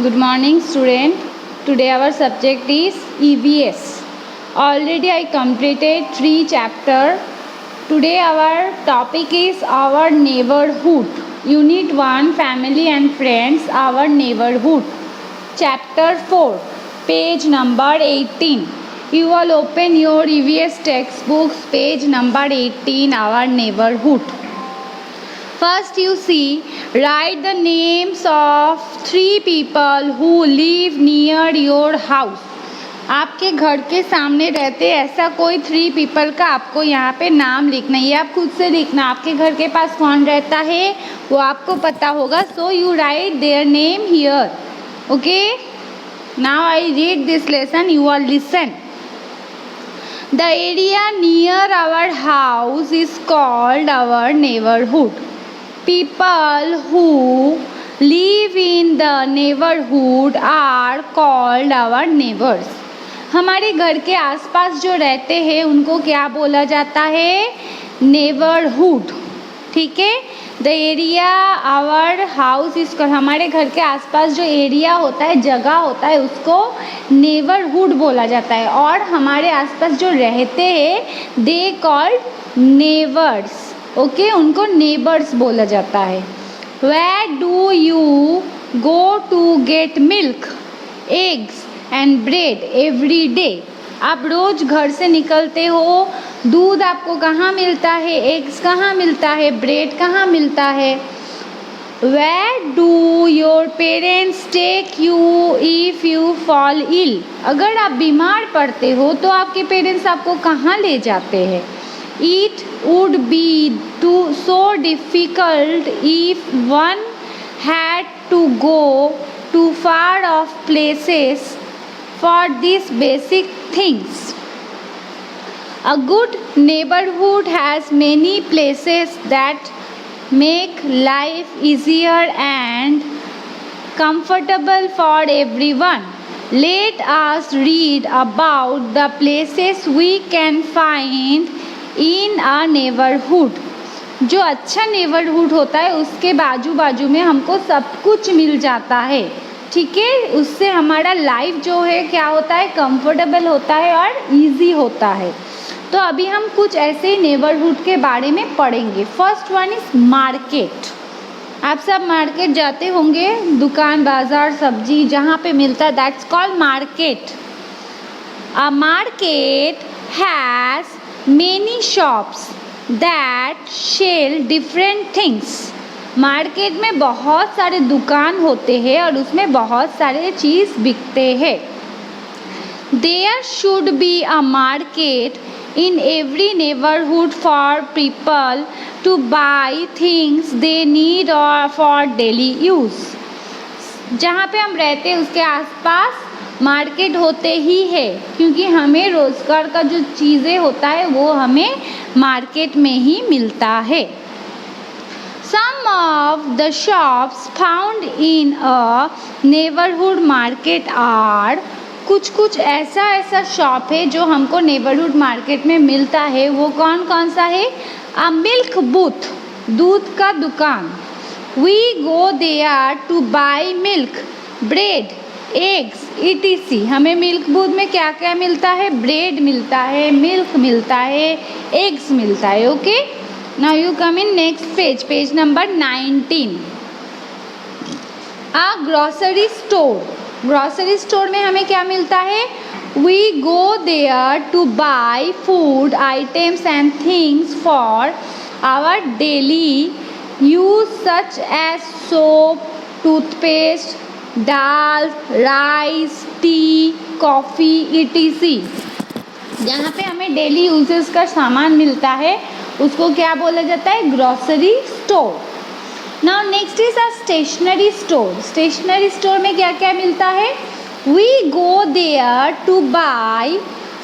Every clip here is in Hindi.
Good morning, student. Today our subject is EVS. Already I completed 3 chapters. Today our topic is our neighborhood. Unit 1, Family and Friends, our neighborhood. Chapter 4, page number 18. You will open your EVS textbooks, page number 18, our neighborhood. First you see, write the names of 3 people who live near your house. आपके घर के सामने रहते ऐसा कोई 3 पीपल का आपको यहाँ पे नाम लिखना है. ये आप खुद से लिखना. आपके घर के पास कौन रहता है वो आपको पता होगा. So you write their name here. Okay, now I read this lesson, you are listen. The area near our house is called our neighborhood. People who live in the neighborhood are called our neighbors. हमारे घर के आसपास जो रहते हैं उनको क्या बोला जाता है? नेबरहुड. ठीक है. The area our house is, हमारे घर के आसपास जो एरिया होता है, जगह होता है, उसको नेबरहुड बोला जाता है. और हमारे आसपास जो रहते हैं दे कॉल्ड नेबर्स. ओके, उनको नेबर्स बोला जाता है. Where do you go to get milk, eggs and bread every day. आप रोज़ घर से निकलते हो, दूध आपको कहाँ मिलता है, एग्स कहाँ मिलता है, ब्रेड कहाँ मिलता है. Where do your parents take you if you fall ill. अगर आप बीमार पड़ते हो तो आपके पेरेंट्स आपको कहाँ ले जाते हैं. It would be so difficult if one had to go to far off places for these basic things. A good neighborhood has many places that make life easier and comfortable for everyone. Let us read about the places we can find in a neighbourhood. जो अच्छा नेबरहुड होता है उसके बाजू बाजू में हमको सब कुछ मिल जाता है. ठीक है, उससे हमारा लाइफ जो है क्या होता है, कंफर्टेबल होता है और इजी होता है. तो अभी हम कुछ ऐसे नेबरहुड के बारे में पढ़ेंगे. First one is market. आप सब मार्केट जाते होंगे, दुकान बाजार सब्जी जहाँ पे मिलता है, that's called market. A market has many shops that sell different things. Market में बहुत सारे दुकान होते हैं और उसमें बहुत सारे चीज़ बिकते हैं. There should be a market in every neighborhood for people to buy things they need or for daily use. जहाँ पे हम रहते हैं उसके आसपास मार्केट होते ही है, क्योंकि हमें रोज़गार का जो चीज़ें होता है वो हमें मार्केट में ही मिलता है. Some of the shops found in a neighborhood market are, कुछ ऐसा शॉप है जो हमको नेबरहुड मार्केट में मिलता है. वो कौन कौन सा है? अ मिल्क बूथ, दूध का दुकान. We go there to buy milk, bread, eggs etc. हमें मिल्क बूथ में क्या क्या मिलता है? ब्रेड मिलता है, मिल्क मिलता है, एग्स मिलता है. Okay, now you come in next page, page number 19. A grocery store. Grocery store में हमें क्या मिलता है? We go there to buy food items and things for our daily use such as soap, toothpaste, dal, rice, tea, coffee etc. जहाँ पे हमें डेली यूजेस का सामान मिलता है उसको क्या बोला जाता है? Grocery store. Now next is a stationery store. Stationery store में क्या क्या मिलता है? We go there to buy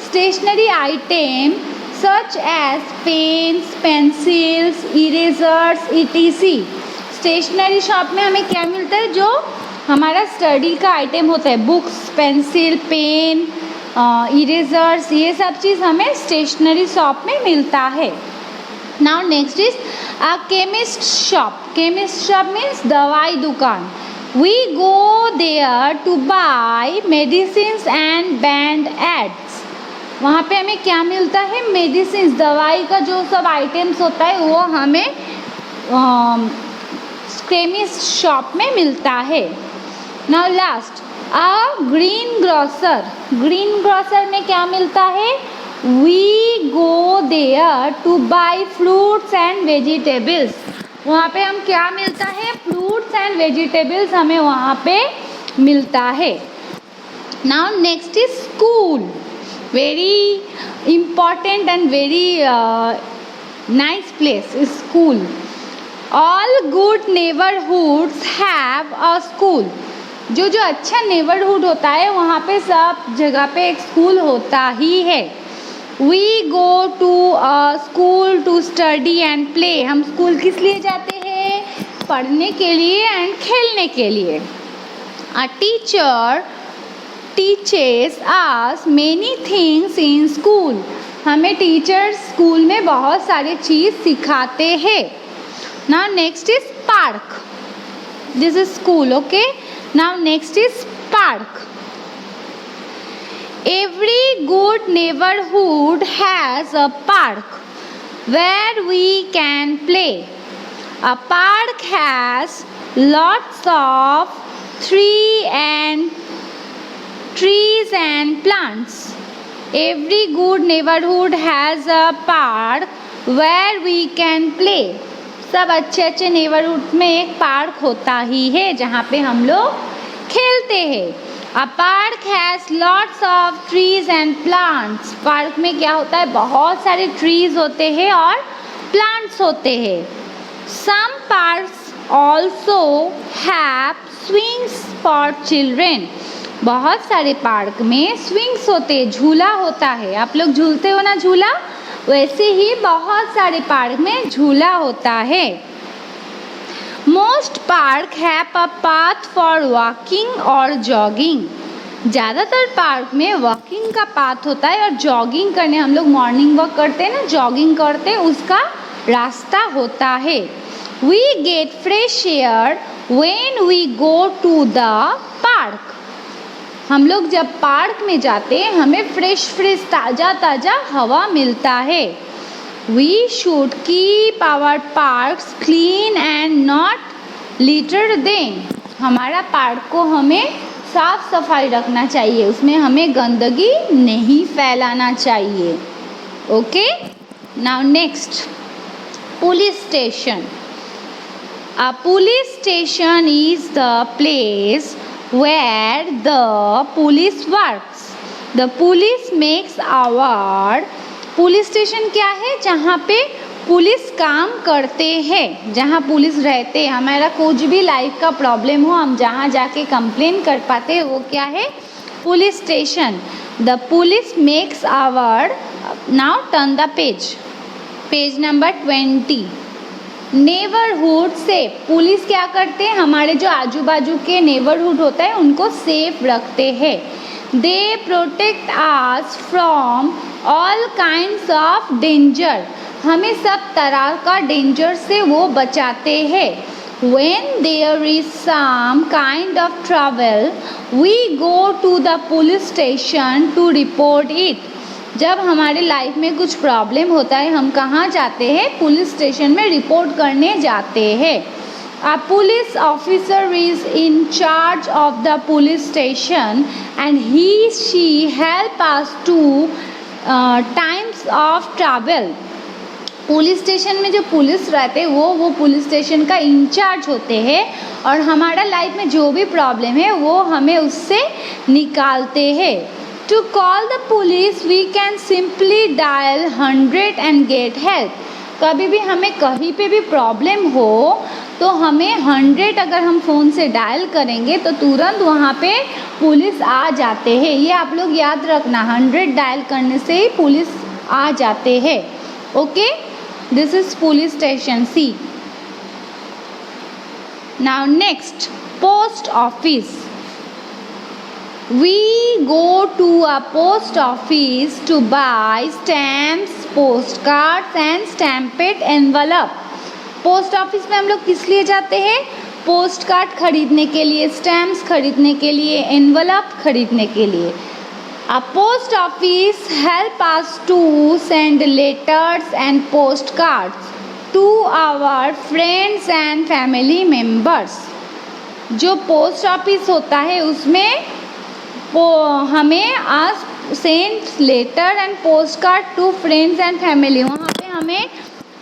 stationery item such as pens, pencils, erasers etc. Stationery shop में हमें क्या मिलता है? जो हमारा स्टडी का आइटम होता है, बुक्स, पेंसिल, पेन, इरेजर्स, ये सब चीज़ हमें स्टेशनरी शॉप में मिलता है. Now next is a chemist shop. Chemist shop means दवाई दुकान. We go there to buy medicines and band aids. वहाँ पे हमें क्या मिलता है? मेडिसिन, दवाई का जो सब आइटम्स होता है वो हमें केमिस्ट शॉप में मिलता है. Now last, a green grocer. Green grocer में क्या मिलता है? We go there to buy fruits and vegetables. वहाँ पे हम क्या मिलता है? फ्रूट्स एंड वेजिटेबल्स हमें वहाँ पे मिलता है. Now next is school. Very important and very nice place is school. All good neighborhoods have a school. जो अच्छा neighborhood होता है वहाँ पे सब जगह पे एक स्कूल होता ही है. We go to a school to study and play. हम स्कूल किस लिए जाते हैं? पढ़ने के लिए एंड खेलने के लिए. A teacher teaches us many things in school. हमें टीचर्स स्कूल में बहुत सारी चीज़ सिखाते हैं. Now next is park. This is school. Okay, now next is park. Every good neighborhood has a park where we can play. A park has lots of trees and plants. Every good neighborhood has a park where we can play. सब अच्छे नेबरहुड में एक पार्क होता ही है जहाँ पे हम लोग खेलते हैं. A park has lots of trees and plants. Park में क्या होता है? बहुत सारे ट्रीज होते हैं और प्लांट्स होते हैं. Some parks also have swings for children. बहुत सारे पार्क में स्विंग्स होते हैं, झूला होता है. आप लोग झूलते हो ना झूला, वैसे ही बहुत सारे पार्क में झूला होता है. Most park have a path for walking और जॉगिंग. ज़्यादातर पार्क में वॉकिंग का पाथ होता है और जॉगिंग करने, हम लोग मॉर्निंग वॉक करते हैं ना, जॉगिंग करते हैं, उसका रास्ता होता है. We get fresh air when we go to the park. हम लोग जब पार्क में जाते हैं हमें फ्रेश ताज़ा हवा मिलता है. We should keep our parks clean and not litter them. हमारा पार्क को हमें साफ सफाई रखना चाहिए, उसमें हमें गंदगी नहीं फैलाना चाहिए. Okay, now next, police station. A police station is the place where the police works. The police makes our. Police station क्या है? जहाँ पे पुलिस काम करते हैं, जहाँ पुलिस रहते हैं. हमारा कुछ भी लाइफ का प्रॉब्लम हो, हम जहाँ जाके कंप्लेन कर पाते हैं, वो क्या है? Police station. The police makes our. Now turn the page number 20. Neighbourhood safe. Police क्या करते हैं? हमारे जो आजू बाजू के नेबरहुड होता है उनको सेफ रखते हैं. They protect us from all kinds of danger. हमें सब तरह का डेंजर से वो बचाते हैं. When there is some kind of trouble we go to the police station to report it. जब हमारे लाइफ में कुछ प्रॉब्लम होता है हम कहाँ जाते हैं? पुलिस स्टेशन में रिपोर्ट करने जाते हैं. A police officer is in charge of the police station and she help us to times of trouble. Police station में जो पुलिस रहते हैं वो पुलिस स्टेशन का इंचार्ज होते हैं और हमारा लाइफ में जो भी प्रॉब्लम है वो हमें उससे निकालते हैं. To call the police, we can simply dial 100 and get help. कभी भी हमें कहीं पे भी प्रॉब्लम हो तो हमें 100 अगर हम फ़ोन से डायल करेंगे तो तुरंत वहाँ पे पुलिस आ जाते हैं. ये आप लोग याद रखना, 100 डायल करने से ही पुलिस आ जाते हैं. Okay, this is police station. See now next, post office. We go to a post office to buy stamps, postcards and stamped envelope. Post office में हम लोग किस लिए जाते हैं? पोस्ट कार्ड खरीदने के लिए, स्टैम्प्स खरीदने के लिए, एनवलप खरीदने के लिए। A post office help us to send letters and postcards to our friends and family members। जो पोस्ट ऑफिस होता है उसमें हमें आज send letter and postcard to friends and family, वहाँ पे हमें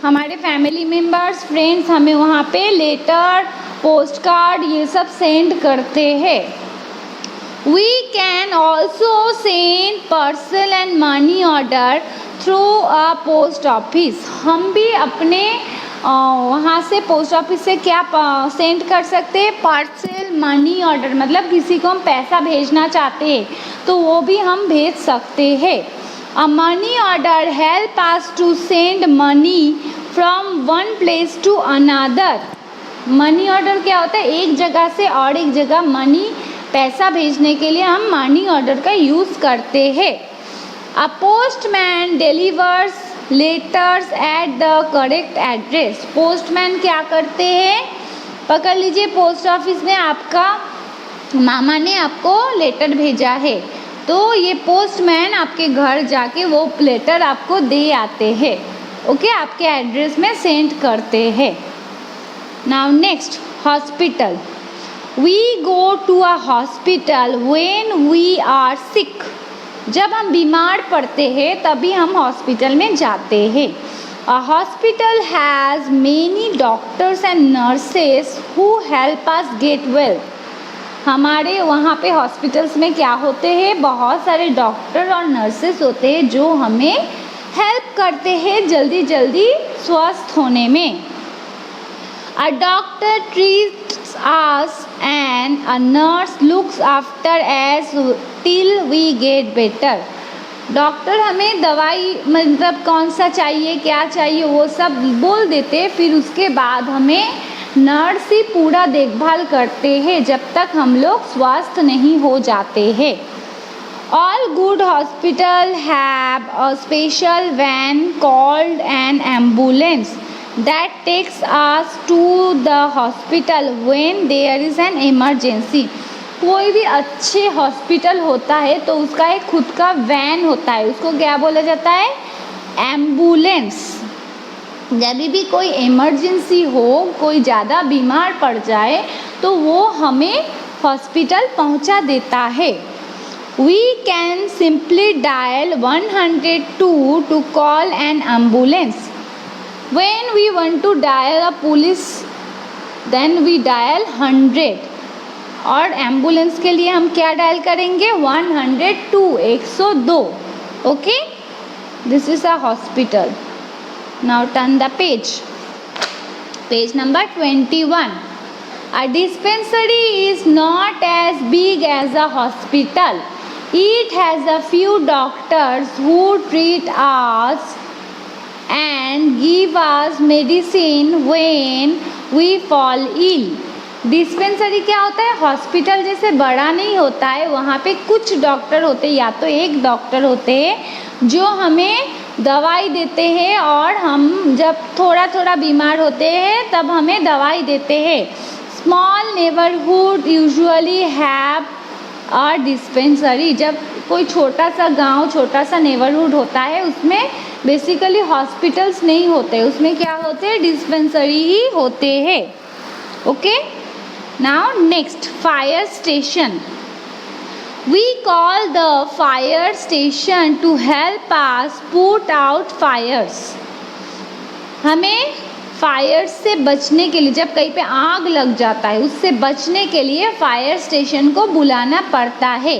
हमारे फैमिली मेम्बर्स, फ्रेंड्स हमें वहाँ पे लेटर, पोस्ट कार्ड ये सब सेंड करते हैं। We can also send parcel and money order through a post office। हम भी अपने वहाँ से पोस्ट ऑफिस से क्या सेंड कर सकते हैं, पार्सल, मनी ऑर्डर, मतलब किसी को हम पैसा भेजना चाहते हैं तो वो भी हम भेज सकते हैं। A money order help us to send money from one place to another। Money order क्या होता है, एक जगह से और एक जगह मनी, पैसा भेजने के लिए हम मनी ऑर्डर का यूज़ करते हैं। अ postman delivers letters at the correct address. Postman क्या करते हैं, पकड़ लीजिए पोस्ट ऑफिस में आपका मामा ने आपको लेटर भेजा है तो ये पोस्टमैन आपके घर जाके वो लेटर आपको दे आते हैं, ओके, आपके एड्रेस में सेंड करते हैं। Now next, hospital. We go to a hospital when we are sick। जब हम बीमार पड़ते हैं तभी हम हॉस्पिटल में जाते हैं। A hospital has many doctors and nurses who help us get well। हमारे वहाँ पे हॉस्पिटल्स में क्या होते हैं, बहुत सारे डॉक्टर और नर्सेस होते हैं जो हमें हेल्प करते हैं जल्दी जल्दी स्वस्थ होने में। A doctor treats us and a nurse looks after us till we get better। Doctor हमें दवाई मतलब कौन सा चाहिए, क्या चाहिए वो सब बोल देते, फिर उसके बाद हमें नर्स ही पूरा देखभाल करते हैं जब तक हम लोग स्वस्थ नहीं हो जाते हैं। All good hospital have a special van called an ambulance that takes us to the hospital when there is an emergency। कोई भी अच्छे हॉस्पिटल होता है तो उसका एक खुद का वैन होता है, उसको क्या बोला जाता है, एम्बुलेंस। जब भी कोई इमरजेंसी हो, कोई ज़्यादा बीमार पड़ जाए तो वो हमें हॉस्पिटल पहुंचा देता है। We can simply dial 102 to call an ambulance। When we want to dial a police, then we dial 100। और एम्बुलेंस के लिए हम क्या डायल करेंगे, 102, 102, okay. This is a hospital. Now turn the page number 21। A dispensary is not as big as a hospital। It has a few doctors who treat us and give us medicine when we fall ill। Dispensary क्या होता है, हॉस्पिटल जैसे बड़ा नहीं होता है, वहाँ पे कुछ डॉक्टर होते हैं, या तो एक डॉक्टर होते हैं जो हमें दवाई देते हैं और हम जब थोड़ा थोड़ा बीमार होते हैं तब हमें दवाई देते हैं। Small neighbourhood usually have a dispensary. जब कोई छोटा सा गांव, छोटा सा नेबरहुड होता है उसमें बेसिकली हॉस्पिटल्स नहीं होते, उसमें क्या होते हैं, डिस्पेंसरी ही होते हैं, okay. Now next, fire station. We call the fire station to help us put out fires. हमें फायर से बचने के लिए, जब कहीं पे आग लग जाता है उससे बचने के लिए फायर स्टेशन को बुलाना पड़ता है।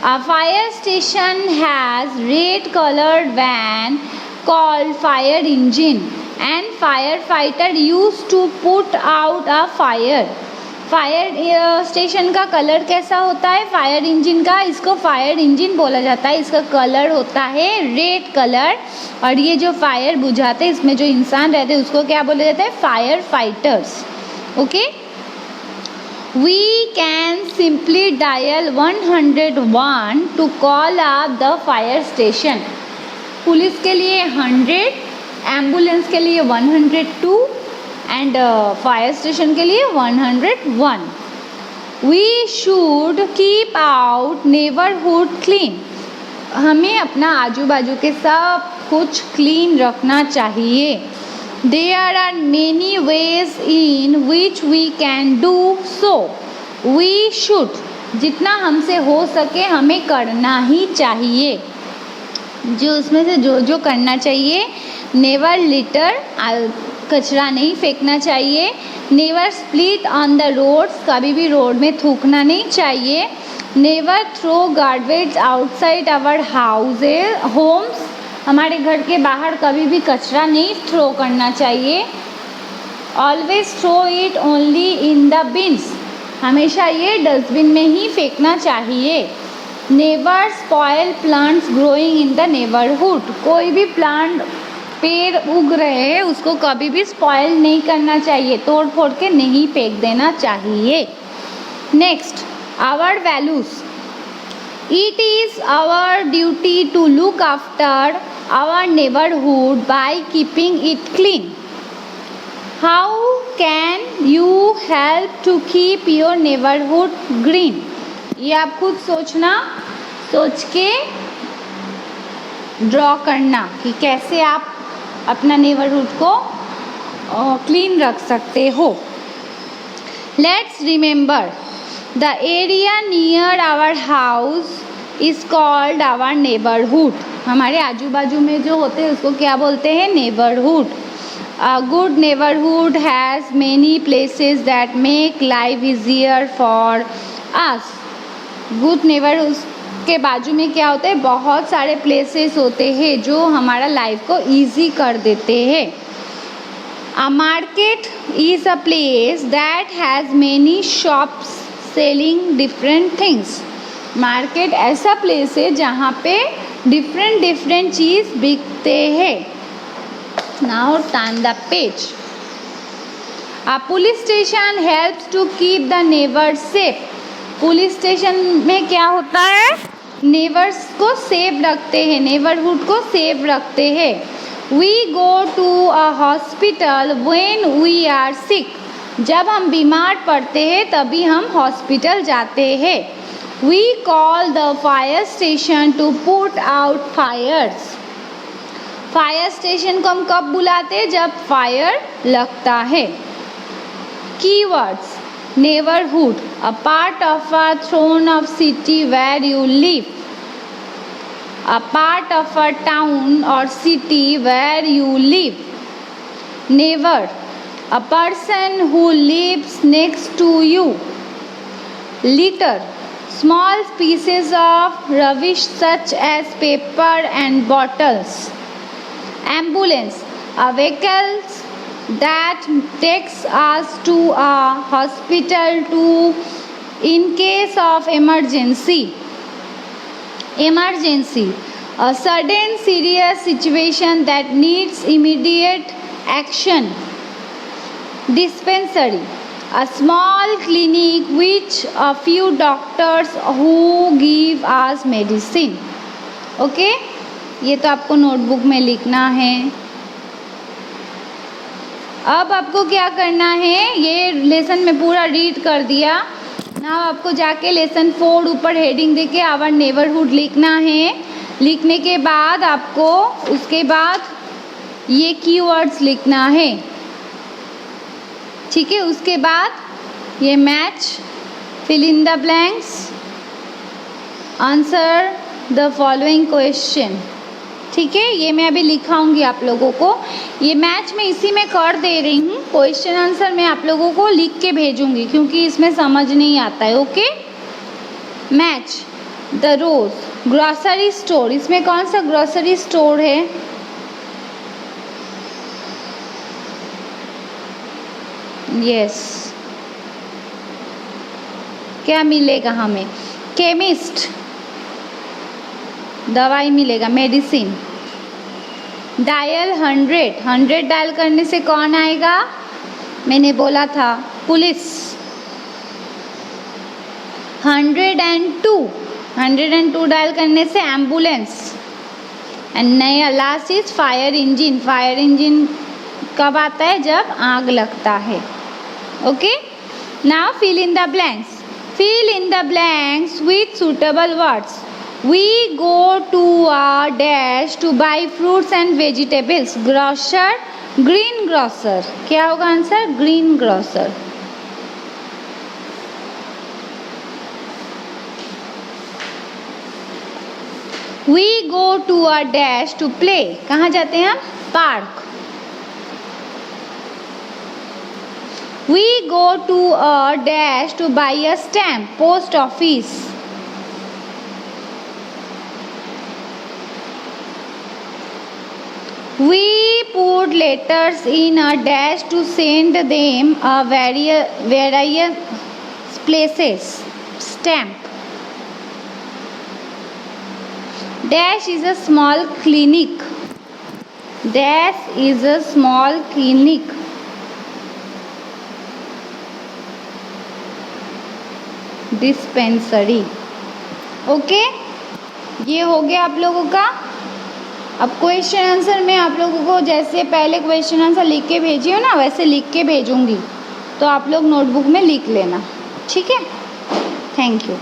A fire station has red colored van called fire engine and firefighter used to put out a fire। Fire station का कलर कैसा होता है, फायर इंजन का, इसको फायर इंजन बोला जाता है। इसका कलर होता है रेड कलर और ये जो फायर बुझाते हैं इसमें जो इंसान रहते हैं उसको क्या बोला जाता है, fire fighters, okay. We can simply dial 101 to call up the fire station। Police के लिए 100, एम्बुलेंस के लिए 102, एंड फायर स्टेशन के लिए 101. We should keep out neighbourhood clean. हमें अपना आजू बाजू के सब कुछ क्लीन रखना चाहिए. There are many ways in which we can do so. We should, जितना हमसे हो सके हमें करना ही चाहिए. जो उसमें से जो करना चाहिए. नेवर लिटर, कचरा नहीं फेंकना चाहिए. Never split on the roads, कभी भी रोड में थूकना नहीं चाहिए. Never throw garbage outside our houses homes, हमारे घर के बाहर कभी भी कचरा नहीं थ्रो करना चाहिए. Always throw it only in the bins, हमेशा ये डस्टबिन में ही फेंकना चाहिए. Never spoil plants growing in the neighbourhood, कोई भी प्लांट पेड़ उग रहे हैं उसको कभी भी स्पॉयल नहीं करना चाहिए, तोड़ फोड़ के नहीं फेंक देना चाहिए. Next, our values. It is our duty to look after our neighbourhood by keeping it clean. How can you help to keep your neighbourhood green. ये आप खुद सोच के ड्रॉ करना कि कैसे आप अपना नेबरहुड को क्लीन रख सकते हो. Let's remember, the area near our house is called our neighbourhood. हमारे आजू बाजू में जो होते हैं उसको क्या बोलते हैं? Neighbourhood. A good neighborhood has many places that make life easier for us. Good neighborhood के बाजू में क्या होता है? बहुत सारे प्लेसेस होते हैं जो हमारा लाइफ को ईजी कर देते हैं. A market is a place that has many shops selling different things. Market ऐसा प्लेस है जहाँ पे डिफरेंट चीज़ बिकते हैं. Now turn the page. A police station helps to keep the neighbors safe. Police station में क्या होता है? नेबर्स को सेफ रखते हैं, नेबरहुड को सेफ रखते हैं. We go to a hospital when we are sick. जब हम बीमार पड़ते हैं तभी हम हॉस्पिटल जाते हैं. We call the fire station to put out fires. Fire station को हम कब बुलाते हैं? जब फायर लगता है. Keywords. Neighbourhood, a part of a throne of city where you live. A part of a town or city where you live. Neighbour, a person who lives next to you. Litter, small pieces of rubbish such as paper and bottles. Ambulance, a vehicle that takes us to a hospital in case of emergency. Emergency, a sudden serious situation that needs immediate action. Dispensary, a small clinic which a few doctors who give us medicine. Okay? ये तो आपको नोटबुक में लिखना है. अब आपको क्या करना है? ये लेसन में पूरा रीड कर दिया. ना आपको जाके लेसन 4 ऊपर हेडिंग देके आवर नेबरहुड लिखना है. लिखने के बाद आपको उसके बाद ये कीवर्ड्स लिखना है. ठीक है. उसके बाद ये match, fill in the blanks, answer the following question. ठीक है. ये मैं अभी लिखाऊंगी आप लोगों को. ये मैच मैं इसी में कर दे रही हूँ. क्वेश्चन आंसर मैं आप लोगों को लिख के भेजूंगी क्योंकि इसमें समझ नहीं आता है. Okay. Match, the rows, grocery store. इसमें कौन सा ग्रॉसरी स्टोर है? यस. क्या मिलेगा हमें? केमिस्ट, दवाई मिलेगा, मेडिसिन. डायल 100 डायल करने से कौन आएगा? मैंने बोला था पुलिस. 102 डायल करने से एम्बुलेंस. एंड नया last is fire engine. Fire engine कब आता है? जब आग लगता है। Okay, now fill in the blanks. Fill in the blanks with suitable words. We go to a dash to buy fruits and vegetables. Grocer, green grocer. क्या होगा answer? Green grocer. We go to a dash to play. कहाँ जाते हैं हम? Park. We go to a dash to buy a stamp. Post office. We put letters in a dash to send them a various places. Stamp. Dash is a small clinic. Dash is a small clinic. Dispensary. Okay, ये हो गया आप लोगों का। अब क्वेश्चन आंसर मैं आप लोगों को जैसे पहले क्वेश्चन आंसर लिख के भेजी हो ना, वैसे लिख के भेजूंगी, तो आप लोग नोटबुक में लिख लेना। ठीक है, थैंक यू।